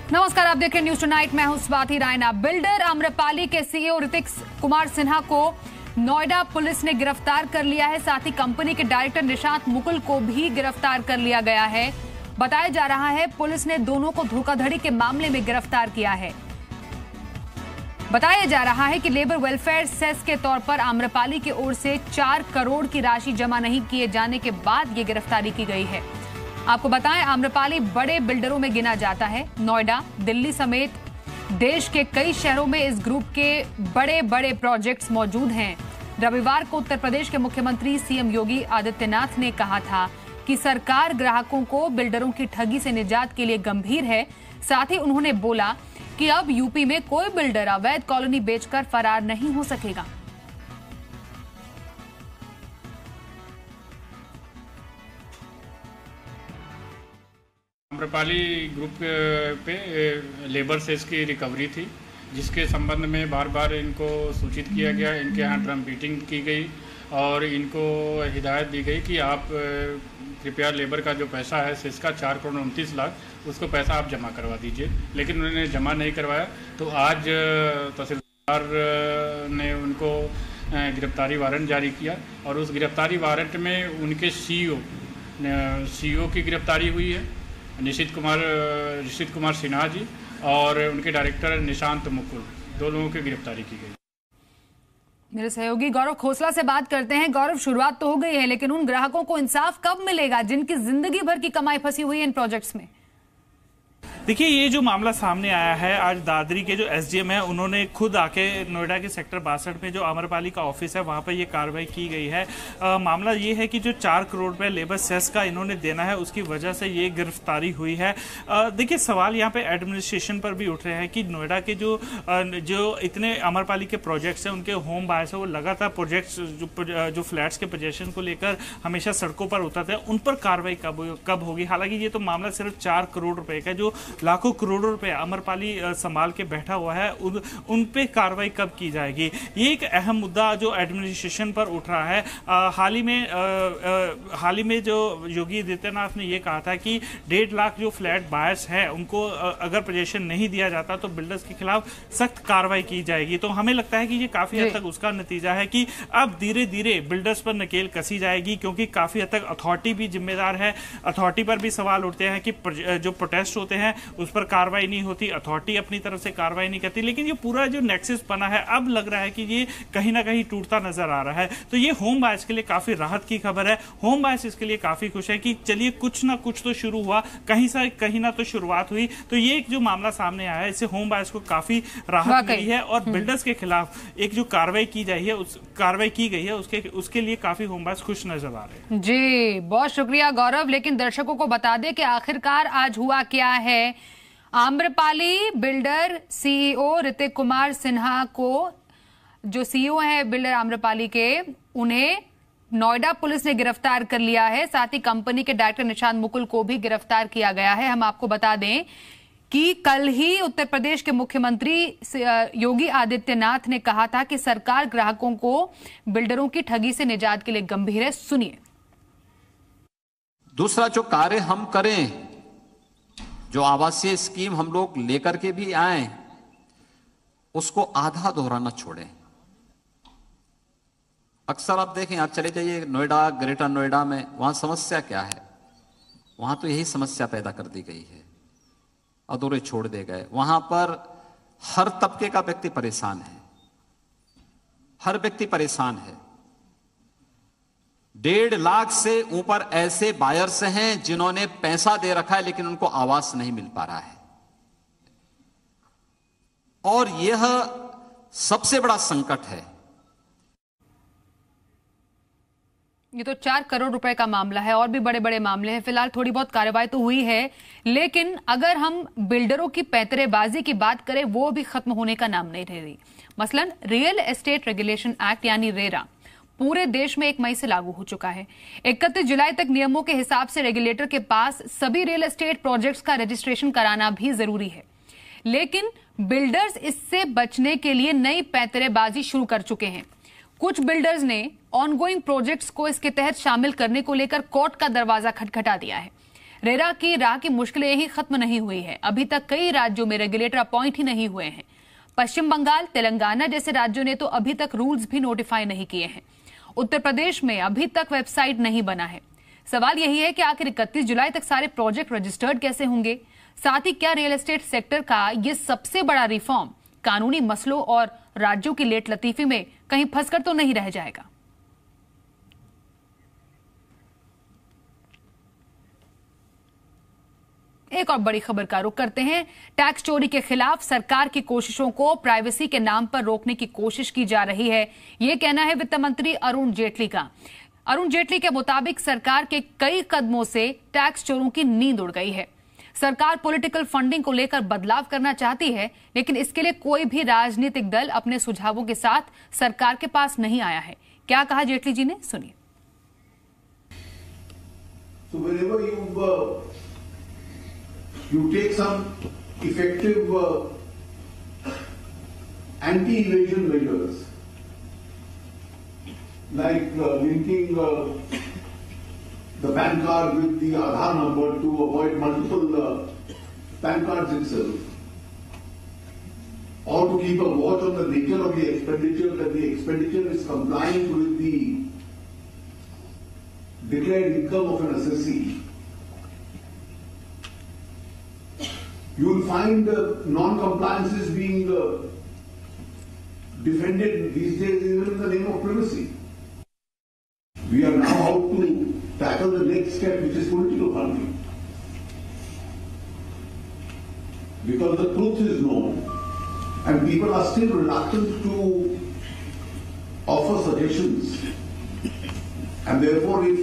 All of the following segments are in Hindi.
नमस्कार, आप देख रहे हैं न्यूज टुनाइट। मैं हूं स्वाति रायना। बिल्डर आम्रपाली के सीईओ ऋतिक कुमार सिन्हा को नोएडा पुलिस ने गिरफ्तार कर लिया है। साथ ही कंपनी के डायरेक्टर निशांत मुकुल को भी गिरफ्तार कर लिया गया है। बताया जा रहा है पुलिस ने दोनों को धोखाधड़ी के मामले में गिरफ्तार किया है। बताया जा रहा है कि लेबर वेलफेयर सेस के तौर पर आम्रपाली की ओर से 4 करोड़ की राशि जमा नहीं किए जाने के बाद ये गिरफ्तारी की गई है। आपको बताएं, आम्रपाली बड़े बिल्डरों में गिना जाता है। नोएडा, दिल्ली समेत देश के कई शहरों में इस ग्रुप के बड़े बड़े प्रोजेक्ट्स मौजूद हैं। रविवार को उत्तर प्रदेश के मुख्यमंत्री सीएम योगी आदित्यनाथ ने कहा था कि सरकार ग्राहकों को बिल्डरों की ठगी से निजात के लिए गंभीर है। साथ ही उन्होंने बोला कि अब यूपी में कोई बिल्डर अवैध कॉलोनी बेचकर फरार नहीं हो सकेगा। आम्रपाली ग्रुप पे लेबर सेस की रिकवरी थी, जिसके संबंध में बार बार इनको सूचित किया गया। इनके यहाँ ड्रम बीटिंग की गई और इनको हिदायत दी गई कि आप कृपया लेबर का जो पैसा है सेस का 4 करोड़ 29 लाख, उसको पैसा आप जमा करवा दीजिए। लेकिन उन्होंने जमा नहीं करवाया। तो आज तहसीलदार ने उनको गिरफ्तारी वारंट जारी किया और उस गिरफ्तारी वारंट में उनके सीईओ की गिरफ्तारी हुई है, ऋषित कुमार सिन्हा जी, और उनके डायरेक्टर निशांत मुकुल, दो लोगों की गिरफ्तारी की गई। मेरे सहयोगी गौरव खोसला से बात करते हैं। गौरव, शुरुआत तो हो गई है, लेकिन उन ग्राहकों को इंसाफ कब मिलेगा जिनकी जिंदगी भर की कमाई फंसी हुई है इन प्रोजेक्ट्स में? देखिए, ये जो मामला सामने आया है, आज दादरी के जो एसडीएम है उन्होंने खुद आके नोएडा के सेक्टर 62 में जो आम्रपाली का ऑफिस है वहां पर ये कार्रवाई की गई है। मामला ये है कि जो 4 करोड़ रुपए लेबर सेस का इन्होंने देना है, उसकी वजह से ये गिरफ्तारी हुई है। देखिए, सवाल यहाँ पे एडमिनिस्ट्रेशन पर भी उठ रहे हैं कि नोएडा के जो इतने आम्रपाली के प्रोजेक्ट्स हैं, उनके होम बायर्स है, वो लगातार प्रोजेक्ट्स जो फ्लैट्स के पोजेशन को लेकर हमेशा सड़कों पर उतरते हैं, उन पर कार्रवाई कब होगी। हालांकि ये तो मामला सिर्फ 4 करोड़ रुपए का, जो लाखों करोड़ों रुपए आम्रपाली संभाल के बैठा हुआ है, उन पे कार्रवाई कब की जाएगी, ये एक अहम मुद्दा जो एडमिनिस्ट्रेशन पर उठ रहा है। हाल ही में जो योगी आदित्यनाथ ने ये कहा था कि 1.5 लाख जो फ्लैट बायर्स है उनको अगर पोजीशन नहीं दिया जाता तो बिल्डर्स के खिलाफ सख्त कार्रवाई की जाएगी। तो हमें लगता है कि ये काफी हद तक उसका नतीजा है कि अब धीरे धीरे बिल्डर्स पर नकेल कसी जाएगी, क्योंकि काफी हद तक अथॉरिटी भी जिम्मेदार है। अथॉरिटी पर भी सवाल उठते हैं कि जो प्रोटेस्ट होते हैं उस पर कार्रवाई नहीं होती, अथॉरिटी अपनी तरफ से कार्रवाई नहीं करती। लेकिन ये पूरा जो नेक्सस बना है, अब लग रहा है कि ये कहीं ना कहीं टूटता नजर आ रहा है। तो ये होम बायर्स के लिए काफी राहत की खबर है। होम बायर्स इसके लिए काफी खुश है कि चलिए कुछ ना कुछ तो शुरू हुआ, कहीं ना तो शुरुआत हुई। तो ये एक जो मामला सामने आया है, इससे होम बायर्स को काफी राहत मिली है और बिल्डर्स के खिलाफ एक जो कार्रवाई की गई है उसके लिए काफी होम बायर्स खुश नजर आ रहे हैं। जी, बहुत शुक्रिया गौरव। लेकिन दर्शकों को बता दें कि आखिरकार आज हुआ क्या है। आम्रपाली बिल्डर सीईओ ऋतिक कुमार सिन्हा को, जो सीईओ है बिल्डर आम्रपाली के, उन्हें नोएडा पुलिस ने गिरफ्तार कर लिया है। साथ ही कंपनी के डायरेक्टर निशांत मुकुल को भी गिरफ्तार किया गया है। हम आपको बता दें कि कल ही उत्तर प्रदेश के मुख्यमंत्री योगी आदित्यनाथ ने कहा था कि सरकार ग्राहकों को बिल्डरों की ठगी से निजात के लिए गंभीर है। सुनिए। दूसरा जो कार्य हम करें, जो आवासीय स्कीम हम लोग लेकर के भी आए, उसको आधा दोहराना छोड़ें। अक्सर आप देखें, आप चले जाइए नोएडा, ग्रेटर नोएडा में, वहां समस्या क्या है? वहां तो यही समस्या पैदा कर दी गई है, अधूरे छोड़ दे गए। वहां पर हर तबके का व्यक्ति परेशान है, हर व्यक्ति परेशान है। 1.5 लाख से ऊपर ऐसे बायर्स हैं जिन्होंने पैसा दे रखा है लेकिन उनको आवास नहीं मिल पा रहा है। और यह सबसे बड़ा संकट है। ये तो 4 करोड़ रुपए का मामला है, और भी बड़े बड़े मामले हैं। फिलहाल थोड़ी बहुत कार्रवाई तो हुई है, लेकिन अगर हम बिल्डरों की पैंतरेबाजी की बात करें, वो भी खत्म होने का नाम नहीं ले रही। मसलन रियल एस्टेट रेगुलेशन एक्ट यानी रेरा पूरे देश में 1 मई से लागू हो चुका है। 31 जुलाई तक नियमों के हिसाब से रेगुलेटर के पास सभी रियल एस्टेट प्रोजेक्ट्स का रजिस्ट्रेशन कराना भी जरूरी है। लेकिन बिल्डर्स इससे बचने के लिए नई पैंतरेबाजी शुरू कर चुके हैं। कुछ बिल्डर्स ने ऑनगोइंग प्रोजेक्ट्स को इसके तहत शामिल करने को लेकर कोर्ट का दरवाजा खटखटा दिया है। रेरा की राह की मुश्किलें ही खत्म नहीं हुई है। अभी तक कई राज्यों में रेगुलेटर अपॉइंट ही नहीं हुए हैं। पश्चिम बंगाल, तेलंगाना जैसे राज्यों ने तो अभी तक रूल्स भी नोटिफाई नहीं किए हैं। उत्तर प्रदेश में अभी तक वेबसाइट नहीं बना है। सवाल यही है कि आखिर 31 जुलाई तक सारे प्रोजेक्ट रजिस्टर्ड कैसे होंगे? साथ ही क्या रियल एस्टेट सेक्टर का ये सबसे बड़ा रिफॉर्म कानूनी मसलों और राज्यों की लेट लतीफी में कहीं फंसकर तो नहीं रह जाएगा? एक और बड़ी खबर का रुख करते हैं। टैक्स चोरी के खिलाफ सरकार की कोशिशों को प्राइवेसी के नाम पर रोकने की कोशिश की जा रही है, यह कहना है वित्त मंत्री अरुण जेटली का। अरुण जेटली के मुताबिक सरकार के कई कदमों से टैक्स चोरों की नींद उड़ गई है। सरकार पॉलिटिकल फंडिंग को लेकर बदलाव करना चाहती है, लेकिन इसके लिए कोई भी राजनीतिक दल अपने सुझावों के साथ सरकार के पास नहीं आया है। क्या कहा जेटली जी ने, सुनिए। You take some effective anti-evasion measures, like linking the PAN card with the Aadhaar number to avoid multiple PAN cards itself, or to keep a watch on the nature of the expenditure, that the expenditure is compliant with the declared income of an assessee. You will find non-compliances being defended these days even in the name of privacy. We are now out to tackle the next step, which is political funding. Because the truth is known and people are still reluctant to offer suggestions. And therefore, if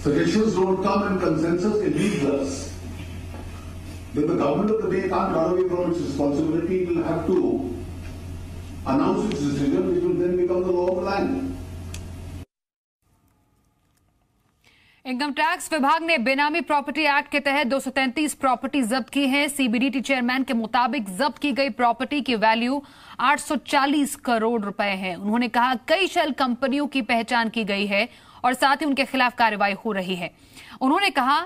suggestions don't come and consensus eludes us, then the government of the day can't run away from its responsibility. It will have to announce its decision, which will then become the law of the land. Income tax विभाग ने बेनामी प्रॉपर्टी एक्ट के तहत 233 प्रॉपर्टी जब्त की है। सीबीडीटी चेयरमैन के मुताबिक जब्त की गई प्रॉपर्टी की वैल्यू 840 करोड़ रुपए है। उन्होंने कहा कई शेल कंपनियों की पहचान की गई है और साथ ही उनके खिलाफ कार्रवाई हो रही है। उन्होंने कहा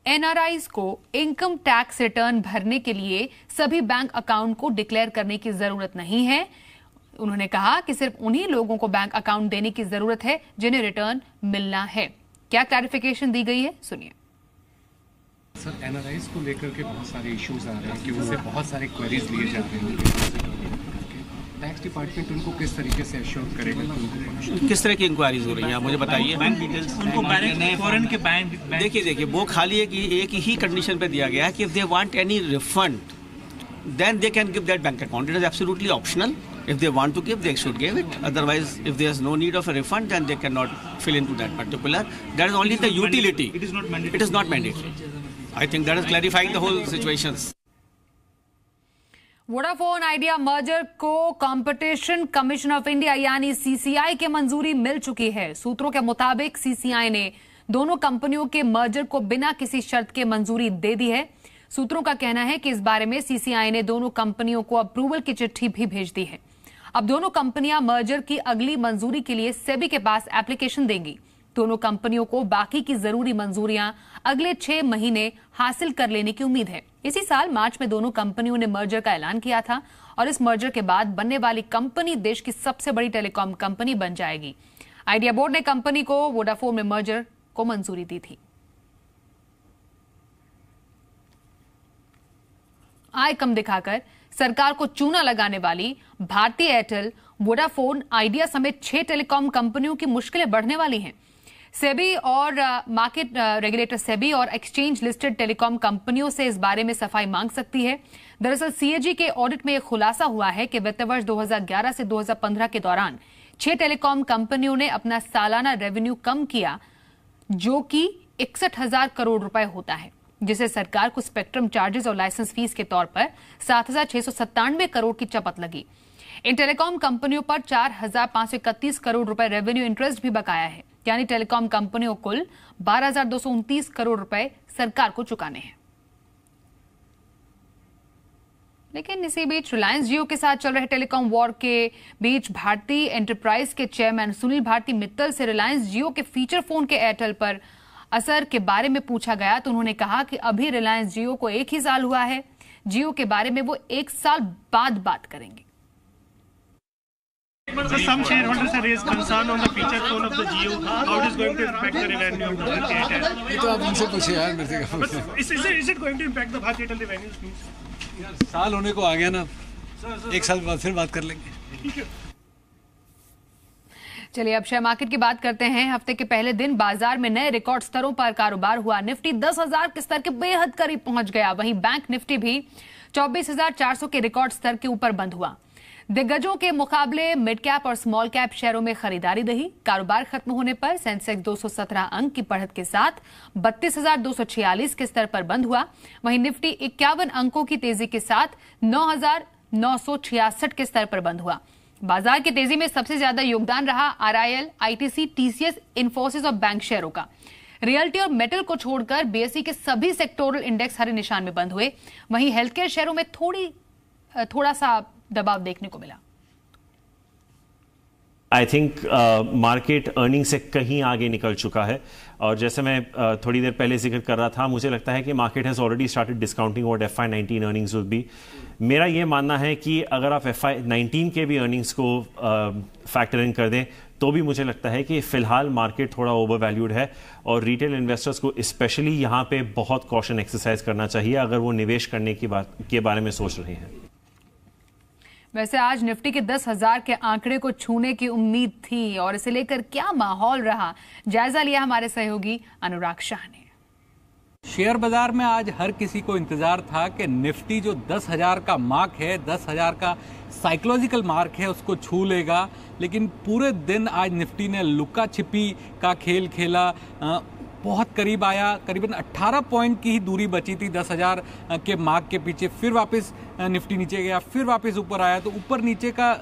एनआरआईज को इनकम टैक्स रिटर्न भरने के लिए सभी बैंक अकाउंट को डिक्लेयर करने की जरूरत नहीं है। उन्होंने कहा कि सिर्फ उन्हीं लोगों को बैंक अकाउंट देने की जरूरत है जिन्हें रिटर्न मिलना है। क्या क्लैरिफिकेशन दी गई है, सुनिए। सर, एनआरआईज को लेकर के बहुत सारे इश्यूज आ रहे हैं कि उनसे बहुत सारे क्वेरीज लिए जा रहे हैं। टैक्स डिपार्टमेंट उनको किस तरीके से एश्योर करेगा? किस तरह की इंक्वायरीज हो रही हैं, आप मुझे बताइए। बैंक डिटेल्स उनको फॉरेन के बैंक देखिए वो खाली एक ही कंडीशन पे दिया गया है कि if they want any refund then they can give that bank account. It is absolutely optional. If they want to give, they should give it. Otherwise, if there is no need of a refund, then they cannot fill into that particular. That is only the utility. It is not mandatory. It is not mandatory. I think that is clarifying the whole situations. Vodafone idea merger को कंपटीशन कमीशन ऑफ इंडिया यानी सीसीआई की मंजूरी मिल चुकी है। सूत्रों के मुताबिक सीसीआई ने दोनों कंपनियों के मर्जर को बिना किसी शर्त के मंजूरी दे दी है। सूत्रों का कहना है कि इस बारे में सीसीआई ने दोनों कंपनियों को अप्रूवल की चिट्ठी भी भेज दी है। अब दोनों कंपनियां मर्जर की अगली मंजूरी के लिए सेबी के पास एप्लीकेशन देंगी। दोनों कंपनियों को बाकी की जरूरी मंजूरियां अगले 6 महीने हासिल कर लेने की उम्मीद है। इसी साल मार्च में दोनों कंपनियों ने मर्जर का ऐलान किया था और इस मर्जर के बाद बनने वाली कंपनी देश की सबसे बड़ी टेलीकॉम कंपनी बन जाएगी। आइडिया बोर्ड ने कंपनी को वोडाफोन में मर्जर को मंजूरी दी थी। आय कम दिखाकर सरकार को चूना लगाने वाली भारती एयरटेल, वोडाफोन, आइडिया समेत 6 टेलीकॉम कंपनियों की मुश्किलें बढ़ने वाली हैं। सेबी और मार्केट रेगुलेटर सेबी और एक्सचेंज लिस्टेड टेलीकॉम कंपनियों से इस बारे में सफाई मांग सकती है। दरअसल सीएजी के ऑडिट में यह खुलासा हुआ है कि वित्त वर्ष 2011 से 2015 के दौरान 6 टेलीकॉम कंपनियों ने अपना सालाना रेवेन्यू कम किया, जो कि 61,000 करोड़ रुपए होता है, जिसे सरकार को स्पेक्ट्रम चार्जेस और लाइसेंस फीस के तौर पर 7,697 करोड़ की चपत लगी। इन टेलीकॉम कंपनियों पर 4,531 करोड़ रुपए रेवेन्यू इंटरेस्ट भी बकाया है, यानी टेलीकॉम कंपनियों कुल 12,229 करोड़ रुपए सरकार को चुकाने हैं। लेकिन इसी बीच रिलायंस जियो के साथ चल रहे टेलीकॉम वॉर के बीच भारती एंटरप्राइज के चेयरमैन सुनील भारती मित्तल से रिलायंस जियो के फीचर फोन के एयरटेल पर असर के बारे में पूछा गया तो उन्होंने कहा कि अभी रिलायंस जियो को 1 ही साल हुआ है, जियो के बारे में वो 1 साल बाद बात करेंगे। Some shareholders have raised concern on the feature phone of the Jio. How it is going to impact the revenue of the Bharti Airtel? ये तो आप उनसे पूछिए यार, मेरे से क्या पूछे। Is it going to impact the Bharti Airtel revenues, please? यार साल होने को आ गया ना, 1 साल बाद फिर बात कर लेंगे। चलिए अब शेयर मार्केट की बात करते हैं। हफ्ते के पहले दिन बाजार में नए रिकॉर्ड स्तरों पर कारोबार हुआ। निफ्टी 10,000 के स्तर के बेहद करीब पहुंच गया। वहीं बैंक निफ्टी भी 24,400 के रिकॉर्ड स्तर के ऊपर बंद हुआ। दिग्गजों के मुकाबले मिड कैप और स्मॉल कैप शेयरों में खरीदारी रही। कारोबार खत्म होने पर सेंसेक्स 217 अंक की बढ़त के साथ 32,246 के स्तर पर बंद हुआ। वहीं निफ्टी 51 अंकों की तेजी के साथ 9,966 के स्तर पर बंद हुआ। बाजार की तेजी में सबसे ज्यादा योगदान रहा आरआईएल, आईटीसी, टीसीएस, इन्फोसिस और बैंक शेयरों का। रियल्टी और मेटल को छोड़कर बीएसई के सभी सेक्टोरल इंडेक्स हरे निशान में बंद हुए। वहीं हेल्थ केयर शेयरों में थोड़ा सा दबाव देखने को मिला। आई थिंक मार्केट अर्निंग से कहीं आगे निकल चुका है और जैसे मैं थोड़ी देर पहले जिक्र कर रहा था, मुझे लगता है कि market has already started discounting what FY19 earnings would be. मेरा ये मानना है कि अगर आप FY19 के भी अर्निंग्स को फैक्टर इन कर दें तो भी मुझे लगता है कि फिलहाल मार्केट थोड़ा ओवर वैल्यूड है और रिटेल इन्वेस्टर्स को स्पेशली यहाँ पे बहुत कॉशन एक्सरसाइज करना चाहिए अगर वो निवेश करने की बात के बारे में सोच रहे हैं। वैसे आज निफ्टी के 10,000 के आंकड़े को छूने की उम्मीद थी और इसे लेकर क्या माहौल रहा, जायजा लिया हमारे सहयोगी अनुराग शाह ने। शेयर बाजार में आज हर किसी को इंतजार था कि निफ्टी जो 10,000 का मार्क है, 10,000 का साइकोलॉजिकल मार्क है, उसको छू लेगा। लेकिन पूरे दिन आज निफ्टी ने लुका छिपी का खेल खेला, बहुत करीब आया। करीबन 18 पॉइंट की ही दूरी बची थी 10,000 के मार्क के पीछे। फिर वापस निफ्टी नीचे गया, फिर वापस ऊपर आया, तो ऊपर नीचे का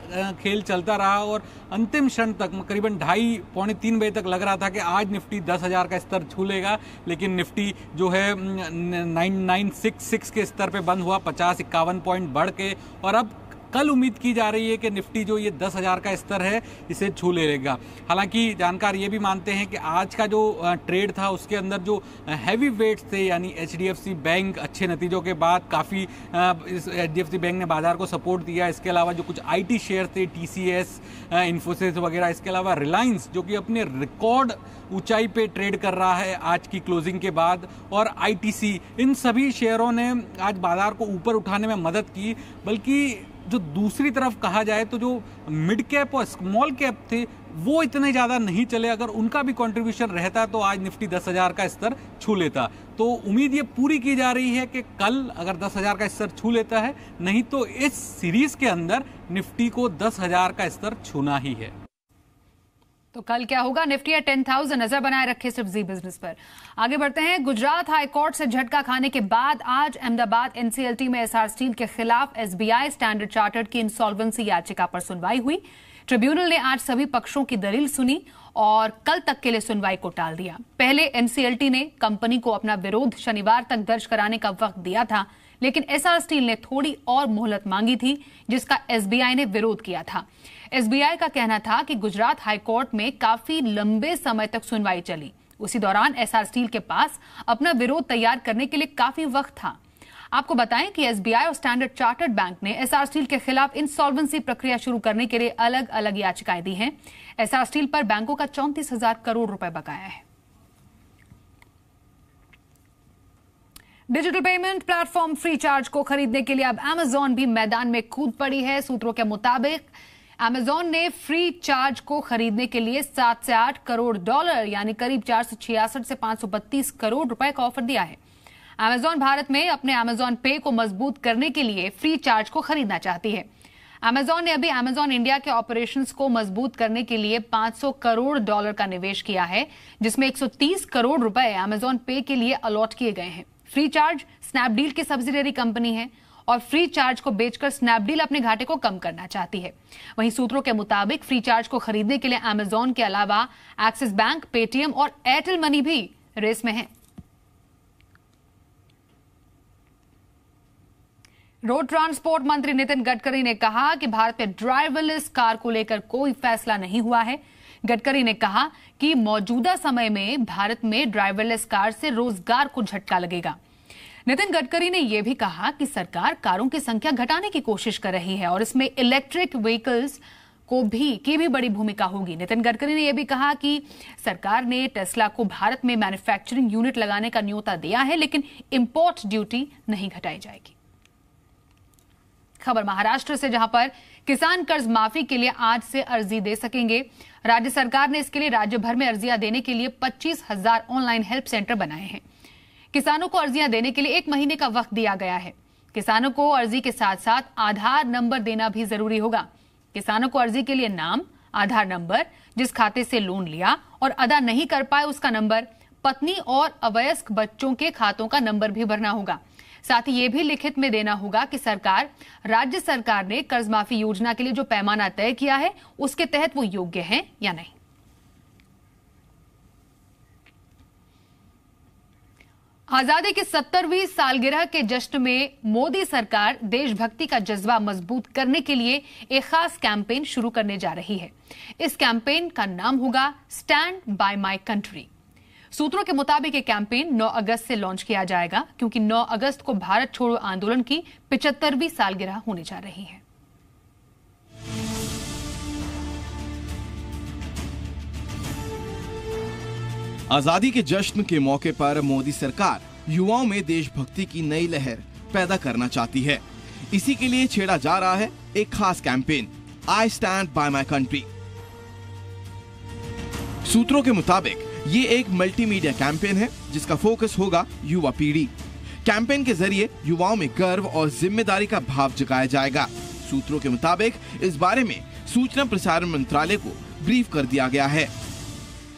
खेल चलता रहा और अंतिम क्षण तक करीबन 2:30 पौने 3 बजे तक लग रहा था कि आज निफ्टी 10,000 का स्तर छू लेगा। लेकिन निफ्टी जो है 9966 के स्तर पे बंद हुआ, 50-51 पॉइंट बढ़ के। और अब कल उम्मीद की जा रही है कि निफ्टी जो ये 10,000 का स्तर है इसे छू लेगा। हालांकि जानकार ये भी मानते हैं कि आज का जो ट्रेड था उसके अंदर जो हैवी वेट्स थे, यानी HDFC बैंक अच्छे नतीजों के बाद काफ़ी HDFC बैंक ने बाजार को सपोर्ट दिया। इसके अलावा जो कुछ IT शेयर थे, TCS, इन्फोसिस वगैरह, इसके अलावा रिलायंस जो कि अपने रिकॉर्ड ऊंचाई पे ट्रेड कर रहा है आज की क्लोजिंग के बाद, और ITC, इन सभी शेयरों ने आज बाजार को ऊपर उठाने में मदद की। बल्कि जो दूसरी तरफ कहा जाए तो जो मिड कैप और स्मॉल कैप थे वो इतने ज़्यादा नहीं चले। अगर उनका भी कंट्रीब्यूशन रहता तो आज निफ्टी 10,000 का स्तर छू लेता। तो उम्मीद ये पूरी की जा रही है कि कल अगर 10,000 का स्तर छू लेता है, नहीं तो इस सीरीज के अंदर निफ्टी को 10,000 का स्तर छूना ही है। तो कल क्या होगा, निफ्टी या 10,000 नजर बनाए रखे सिर्फ जी बिजनेस पर। आगे बढ़ते हैं। गुजरात हाईकोर्ट से झटका खाने के बाद आज अहमदाबाद NCLT में एसआर स्टील के खिलाफ SBI स्टैंडर्ड चार्टर्ड की इंसॉल्वेंसी याचिका पर सुनवाई हुई। ट्रिब्यूनल ने आज सभी पक्षों की दलील सुनी और कल तक के लिए सुनवाई को टाल दिया। पहले NCLT ने कंपनी को अपना विरोध शनिवार तक दर्ज कराने का वक्त दिया था, लेकिन एसआर स्टील ने थोड़ी और मोहलत मांगी थी, जिसका SBI ने विरोध किया था। SBI का कहना था कि गुजरात हाईकोर्ट में काफी लंबे समय तक सुनवाई चली। उसी दौरान एसआर स्टील के पास अपना विरोध तैयार करने के लिए काफी वक्त था। आपको बताएं कि SBI और स्टैंडर्ड चार्टर्ड बैंक ने एसआर स्टील के खिलाफ इंसॉल्वेंसी प्रक्रिया शुरू करने के लिए अलग अलग याचिकाएं दी हैं। एसआर स्टील पर बैंकों का 34,000 करोड़ रुपए बकाया है। डिजिटल पेमेंट प्लेटफॉर्म फ्रीचार्ज को खरीदने के लिए अब Amazon भी मैदान में कूद पड़ी है। सूत्रों के मुताबिक Amazon ने फ्री चार्ज को खरीदने के लिए 7 से 8 करोड़ डॉलर यानी करीब 466 से 532 करोड़ रुपए का ऑफर दिया है। Amazon भारत में अपने Amazon पे को मजबूत करने के लिए फ्री चार्ज को खरीदना चाहती है। Amazon ने अभी Amazon इंडिया के ऑपरेशंस को मजबूत करने के लिए 500 करोड़ डॉलर का निवेश किया है, जिसमें 130 करोड़ रुपए Amazon पे के लिए अलॉट किए गए हैं। फ्री चार्ज स्नैपडील की सब्सिडियरी कंपनी है और फ्री चार्ज को बेचकर स्नैपडील अपने घाटे को कम करना चाहती है। वहीं सूत्रों के मुताबिक फ्री चार्ज को खरीदने के लिए Amazon के अलावा एक्सिस बैंक, पेटीएम और एयरटेल मनी भी रेस में है। रोड ट्रांसपोर्ट मंत्री नितिन गडकरी ने कहा कि भारत में ड्राइवरलेस कार को लेकर कोई फैसला नहीं हुआ है। गडकरी ने कहा कि मौजूदा समय में भारत में ड्राइवरलेस कार से रोजगार को झटका लगेगा। नितिन गडकरी ने यह भी कहा कि सरकार कारों की संख्या घटाने की कोशिश कर रही है और इसमें इलेक्ट्रिक व्हीकल्स की भी बड़ी भूमिका होगी। नितिन गडकरी ने यह भी कहा कि सरकार ने टेस्ला को भारत में मैन्युफैक्चरिंग यूनिट लगाने का न्योता दिया है, लेकिन इंपोर्ट ड्यूटी नहीं घटाई जाएगी। खबर महाराष्ट्र से, जहां पर किसान कर्ज माफी के लिए आज से अर्जी दे सकेंगे। राज्य सरकार ने इसके लिए राज्य भर में अर्जियां देने के लिए 25,000 ऑनलाइन हेल्प सेंटर बनाए हैं। किसानों को अर्जियां देने के लिए 1 महीने का वक्त दिया गया है। किसानों को अर्जी के साथ साथ आधार नंबर देना भी जरूरी होगा। किसानों को अर्जी के लिए नाम, आधार नंबर, जिस खाते से लोन लिया और अदा नहीं कर पाए उसका नंबर, पत्नी और अवयस्क बच्चों के खातों का नंबर भी भरना होगा। साथ ही यह भी लिखित में देना होगा कि राज्य सरकार ने कर्ज माफी योजना के लिए जो पैमाना तय किया है उसके तहत वो योग्य है या नहीं। आजादी की 70वीं सालगिरह के जश्न में मोदी सरकार देशभक्ति का जज्बा मजबूत करने के लिए एक खास कैंपेन शुरू करने जा रही है। इस कैंपेन का नाम होगा स्टैंड बाय माय कंट्री। सूत्रों के मुताबिक ये कैंपेन 9 अगस्त से लॉन्च किया जाएगा, क्योंकि 9 अगस्त को भारत छोड़ो आंदोलन की 75वीं सालगिरह होने जा रही है। आजादी के जश्न के मौके पर मोदी सरकार युवाओं में देशभक्ति की नई लहर पैदा करना चाहती है। इसी के लिए छेड़ा जा रहा है एक खास campaign, I stand by my country. सूत्रों के मुताबिक ये एक मल्टीमीडिया कैंपेन है जिसका फोकस होगा युवा पीढ़ी। कैंपेन के जरिए युवाओं में गर्व और जिम्मेदारी का भाव जगाया जाएगा। सूत्रों के मुताबिक इस बारे में सूचना प्रसारण मंत्रालय को ब्रीफ कर दिया गया है।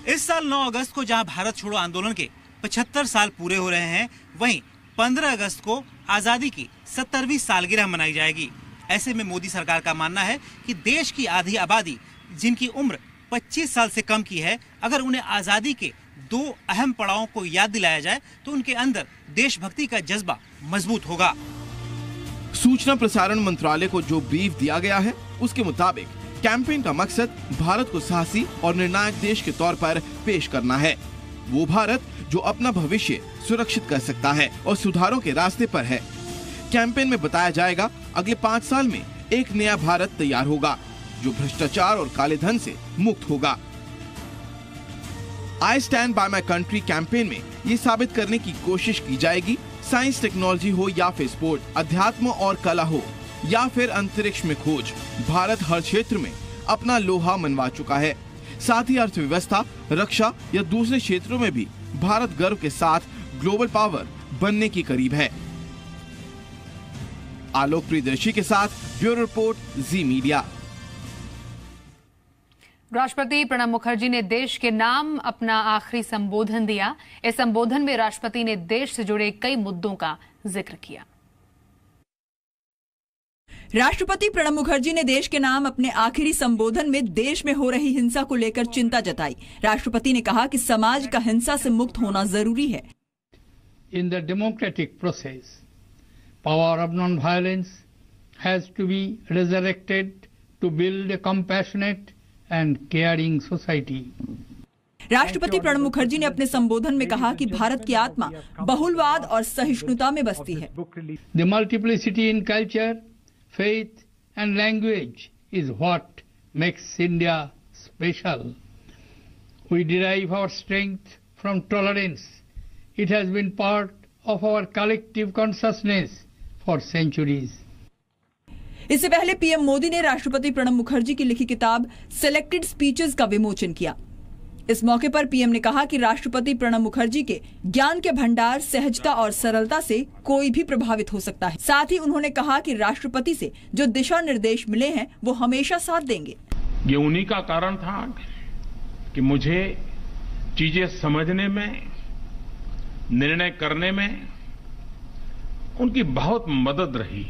इस साल 9 अगस्त को जहां भारत छोड़ो आंदोलन के 75 साल पूरे हो रहे हैं, वहीं 15 अगस्त को आजादी की 70वीं सालगिरह मनाई जाएगी। ऐसे में मोदी सरकार का मानना है कि देश की आधी आबादी जिनकी उम्र 25 साल से कम की है, अगर उन्हें आजादी के 2 अहम पड़ावों को याद दिलाया जाए तो उनके अंदर देशभक्ति का जज्बा मजबूत होगा। सूचना प्रसारण मंत्रालय को जो ब्रीफ दिया गया है उसके मुताबिक कैंपेन का मकसद भारत को साहसी और निर्णायक देश के तौर पर पेश करना है। वो भारत जो अपना भविष्य सुरक्षित कर सकता है और सुधारों के रास्ते पर है। कैंपेन में बताया जाएगा अगले 5 साल में एक नया भारत तैयार होगा जो भ्रष्टाचार और काले धन से मुक्त होगा। I stand by my country campaign में ये साबित करने की कोशिश की जाएगी, साइंस टेक्नोलॉजी हो या फिर स्पोर्ट, अध्यात्म और कला हो या फिर अंतरिक्ष में खोज, भारत हर क्षेत्र में अपना लोहा मनवा चुका है। साथ ही अर्थव्यवस्था, रक्षा या दूसरे क्षेत्रों में भी भारत गर्व के साथ ग्लोबल पावर बनने की करीब है। आलोक प्रियदर्शी के साथ ब्यूरो रिपोर्ट, जी मीडिया। राष्ट्रपति प्रणब मुखर्जी ने देश के नाम अपना आखिरी संबोधन दिया। इस संबोधन में राष्ट्रपति ने देश से जुड़े कई मुद्दों का जिक्र किया। राष्ट्रपति प्रणब मुखर्जी ने देश के नाम अपने आखिरी संबोधन में देश में हो रही हिंसा को लेकर चिंता जताई। राष्ट्रपति ने कहा कि समाज का हिंसा से मुक्त होना जरूरी है। In the democratic process, power of non violence has to be resurrected to build a compassionate and caring society. राष्ट्रपति प्रणब मुखर्जी ने अपने संबोधन में कहा कि भारत की आत्मा बहुलवाद और सहिष्णुता में बसती है। The multiplicity in culture, faith and language is what makes India special. We derive our strength from tolerance. It has been part of our collective consciousness for centuries. इससे पहले पीएम मोदी ने राष्ट्रपति प्रणब मुखर्जी की लिखी किताब सेलेक्टेड स्पीचेस का विमोचन किया। इस मौके पर पीएम ने कहा कि राष्ट्रपति प्रणब मुखर्जी के ज्ञान के भंडार, सहजता और सरलता से कोई भी प्रभावित हो सकता है। साथ ही उन्होंने कहा कि राष्ट्रपति से जो दिशा निर्देश मिले हैं वो हमेशा साथ देंगे। ये उन्हीं का कारण था कि मुझे चीजें समझने में, निर्णय करने में उनकी बहुत मदद रही।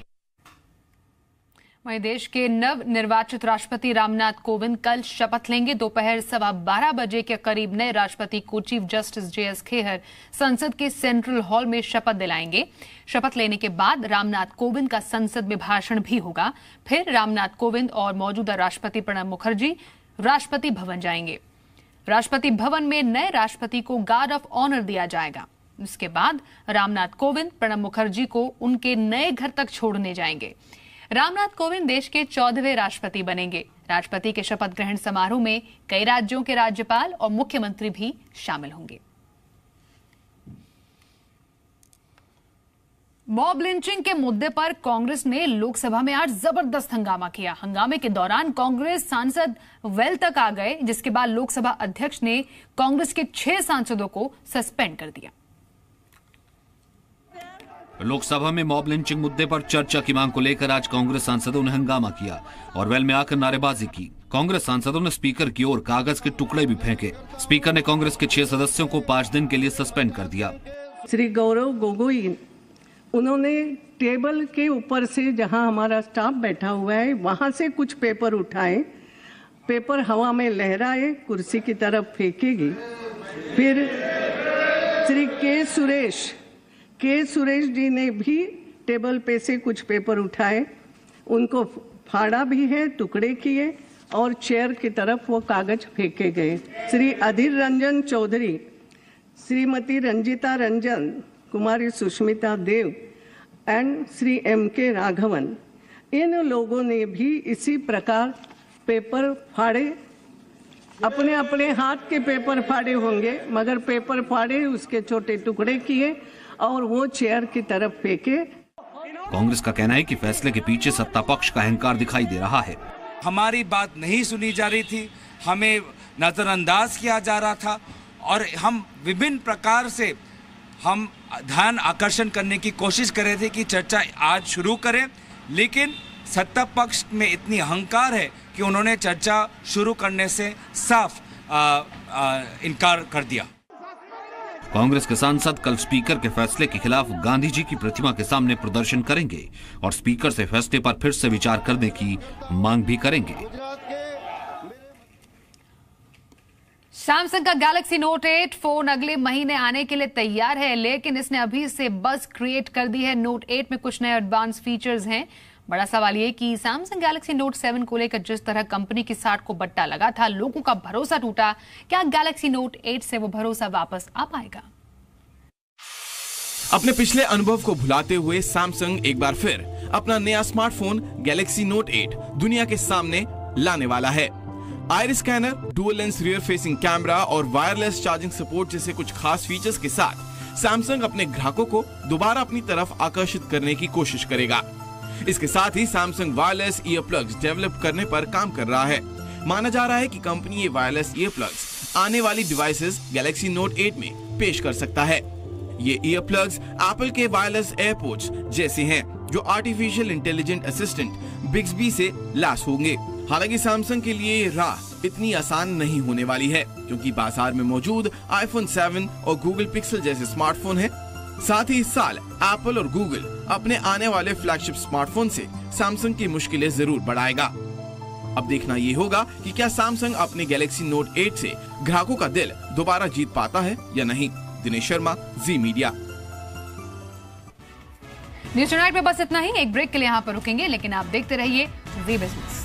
वहीं देश के नव निर्वाचित राष्ट्रपति रामनाथ कोविंद कल शपथ लेंगे। दोपहर 12:15 बजे के करीब नए राष्ट्रपति को चीफ जस्टिस JS खेहर संसद के सेंट्रल हॉल में शपथ दिलाएंगे। शपथ लेने के बाद रामनाथ कोविंद का संसद में भाषण भी होगा। फिर रामनाथ कोविंद और मौजूदा राष्ट्रपति प्रणब मुखर्जी राष्ट्रपति भवन जाएंगे। राष्ट्रपति भवन में नए राष्ट्रपति को गार्ड ऑफ ऑनर दिया जाएगा। इसके बाद रामनाथ कोविंद प्रणब मुखर्जी को उनके नए घर तक छोड़ने जाएंगे। रामनाथ कोविंद देश के 14वें राष्ट्रपति बनेंगे। राष्ट्रपति के शपथ ग्रहण समारोह में कई राज्यों के राज्यपाल और मुख्यमंत्री भी शामिल होंगे। मॉब लिंचिंग के मुद्दे पर कांग्रेस ने लोकसभा में आज जबरदस्त हंगामा किया। हंगामे के दौरान कांग्रेस सांसद वेल तक आ गए, जिसके बाद लोकसभा अध्यक्ष ने कांग्रेस के 6 सांसदों को सस्पेंड कर दिया। लोकसभा में मॉब लिंचिंग मुद्दे पर चर्चा की मांग को लेकर आज कांग्रेस सांसदों ने हंगामा किया और वेल में आकर नारेबाजी की। कांग्रेस सांसदों ने स्पीकर की ओर कागज के टुकड़े भी फेंके। स्पीकर ने कांग्रेस के 6 सदस्यों को 5 दिन के लिए सस्पेंड कर दिया। श्री गौरव गोगोई, उन्होंने टेबल के ऊपर से, जहां हमारा स्टाफ बैठा हुआ है, वहां से कुछ पेपर उठाए, पेपर हवा में लहराए, कुर्सी की तरफ फेंकेगी। फिर श्री के सुरेश जी ने भी टेबल पे से कुछ पेपर उठाए, उनको फाड़ा भी है, टुकड़े किए और चेयर की तरफ वो कागज फेंके गए। श्री अधीर रंजन चौधरी, श्रीमती रंजिता रंजन, कुमारी सुष्मिता देव एंड श्री M.K. राघवन, इन लोगों ने भी इसी प्रकार पेपर फाड़े। अपने अपने हाथ के पेपर फाड़े होंगे, मगर पेपर फाड़े, उसके छोटे टुकड़े किए और वो चेयर की तरफ फेंके। कांग्रेस का कहना है कि फैसले के पीछे सत्ता पक्ष का अहंकार दिखाई दे रहा है। हमारी बात नहीं सुनी जा रही थी, हमें नजरअंदाज किया जा रहा था और हम विभिन्न प्रकार से हम ध्यान आकर्षण करने की कोशिश कर रहे थे कि चर्चा आज शुरू करें, लेकिन सत्ता पक्ष में इतनी अहंकार है कि उन्होंने चर्चा शुरू करने से साफ इनकार कर दिया। कांग्रेस के सांसद कल स्पीकर के फैसले के खिलाफ गांधी जी की प्रतिमा के सामने प्रदर्शन करेंगे और स्पीकर से फैसले पर फिर से विचार करने की मांग भी करेंगे। सैमसंग का गैलेक्सी नोट 8 फोन अगले महीने आने के लिए तैयार है, लेकिन इसने अभी से बज़ क्रिएट कर दी है। नोट 8 में कुछ नए एडवांस फीचर्स हैं। बड़ा सवाल ये कि सैमसंग गैलेक्सी नोट 7 को लेकर जिस तरह कंपनी की साठ को बट्टा लगा था, लोगों का भरोसा टूटा, क्या गैलेक्सी नोट 8 से वो भरोसा वापस आ पाएगा? अपने पिछले अनुभव को भुलाते हुए सैमसंग एक बार फिर अपना नया स्मार्टफोन गैलेक्सी नोट 8 दुनिया के सामने लाने वाला है। Iris scanner, dual lens rear facing camera और वायरलेस चार्जिंग सपोर्ट जैसे कुछ खास फीचर्स के साथ सैमसंग अपने ग्राहकों को दोबारा अपनी तरफ आकर्षित करने की कोशिश करेगा। इसके साथ ही Samsung wireless ear plugs develop करने पर काम कर रहा है। माना जा रहा है कि कंपनी ये वायरलेस ईयर प्लग्स आने वाली डिवाइसेस गैलेक्सी नोट 8 में पेश कर सकता है। ये ईयर प्लग्स एप्पल के वायरलेस एयरपोर्ट्स जैसे हैं, जो आर्टिफिशियल इंटेलिजेंट असिस्टेंट बिक्सबी से लैस होंगे। हालांकि सैमसंग के लिए ये राह इतनी आसान नहीं होने वाली है, क्योंकि बाजार में मौजूद आईफोन 7 और गूगल पिक्सल जैसे स्मार्टफोन हैं। साथ ही इस साल एप्पल और गूगल अपने आने वाले फ्लैगशिप स्मार्टफोन से सैमसंग की मुश्किलें जरूर बढ़ाएगा। अब देखना ये होगा कि क्या सैमसंग अपने गैलेक्सी नोट 8 से ग्राहकों का दिल दोबारा जीत पाता है या नहीं। दिनेश शर्मा, जी मीडिया। न्यूज़ टुनाइट में बस इतना ही। एक ब्रेक के लिए यहाँ पर रुकेंगे, लेकिन आप देखते रहिए जी बिजनेस।